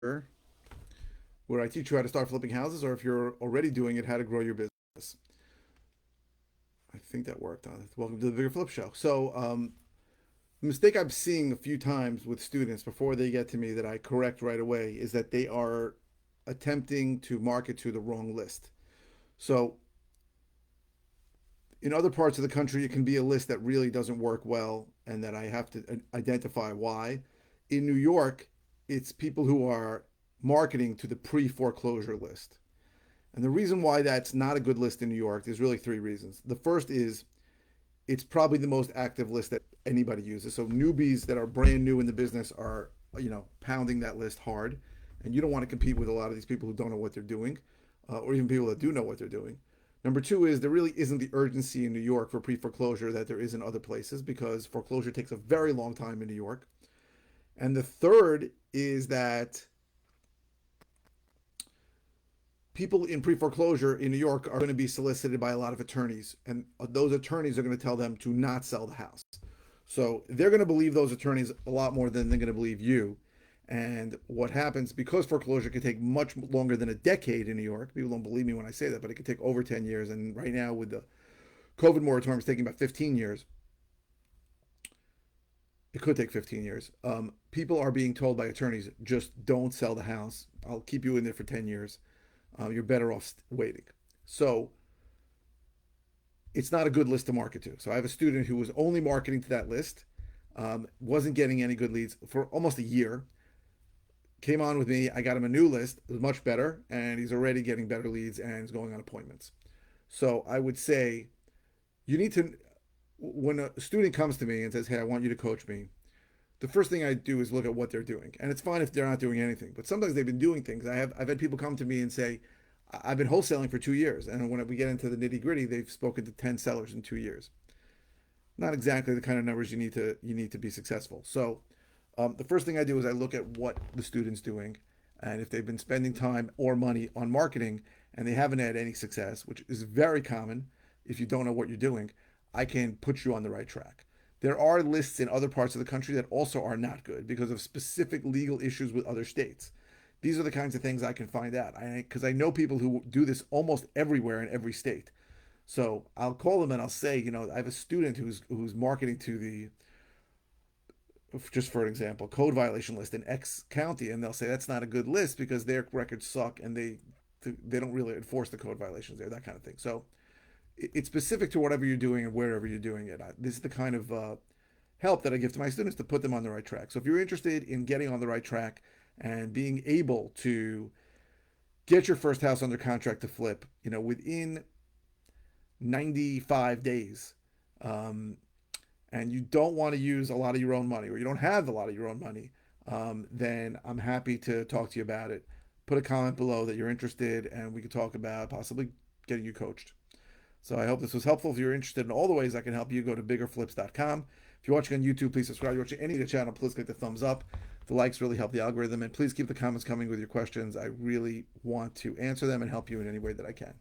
where I teach you how to start flipping houses, or if you're already doing it, how to grow your business. I think that worked. Welcome to the Bigger Flip Show. The mistake I'm seeing a few times with students before they get to me that I correct right away is that they are attempting to market to the wrong list. So, in other parts of the country, it can be a list that really doesn't work well and that I have to identify why. In New York, it's people who are marketing to the pre foreclosure list. And the reason why that's not a good list in New York, there's really three reasons. The first is it's probably the most active list that anybody uses. So newbies that are brand new in the business are, pounding that list hard. And you don't want to compete with a lot of these people who don't know what they're doing, or even people that do know what they're doing. Number two is there really isn't the urgency in New York for pre-foreclosure that there is in other places because foreclosure takes a very long time in New York. And the third is that people in pre-foreclosure in New York are going to be solicited by a lot of attorneys, and those attorneys are going to tell them to not sell the house. So they're going to believe those attorneys a lot more than they're going to believe you. And what happens, because foreclosure can take much longer than a decade in New York, people don't believe me when I say that, but it could take over 10 years. And right now with the COVID moratorium, it's taking about 15 years. It could take 15 years. People are being told by attorneys, just don't sell the house. I'll keep you in there for 10 years. You're better off waiting. So it's not a good list to market to. So I have a student who was only marketing to that list, wasn't getting any good leads for almost a year. Came on with me. I got him a new list. It was much better, and he's already getting better leads and is going on appointments. So I would say you need to, when a student comes to me and says, hey, I want you to coach me, the first thing I do is look at what they're doing. And it's fine if they're not doing anything, but sometimes they've been doing things. I've had people come to me and say, I've been wholesaling for 2 years. And when we get into the nitty gritty, they've spoken to 10 sellers in 2 years. Not exactly the kind of numbers you need to be successful. So the first thing I do is I look at what the student's doing. And if they've been spending time or money on marketing and they haven't had any success, which is very common if you don't know what you're doing, I can put you on the right track. There are lists in other parts of the country that also are not good because of specific legal issues with other states. These are the kinds of things I can find out because I know people who do this almost everywhere in every state. So I'll call them and I'll say, I have a student who's marketing to the, just for an example, code violation list in X county, and they'll say that's not a good list because their records suck and they don't really enforce the code violations there, that kind of thing. So it's specific to whatever you're doing and wherever you're doing it. This is the kind of help that I give to my students to put them on the right track. So if you're interested in getting on the right track and being able to get your first house under contract to flip, within 95 days, and you don't want to use a lot of your own money or you don't have a lot of your own money, then I'm happy to talk to you about it. Put a comment below that you're interested and we could talk about possibly getting you coached. So I hope this was helpful. If you're interested in all the ways I can help you, go to biggerflips.com. If you're watching on YouTube, please subscribe. If you're watching any of the channel, please click the thumbs up. The likes really help the algorithm. And please keep the comments coming with your questions. I really want to answer them and help you in any way that I can.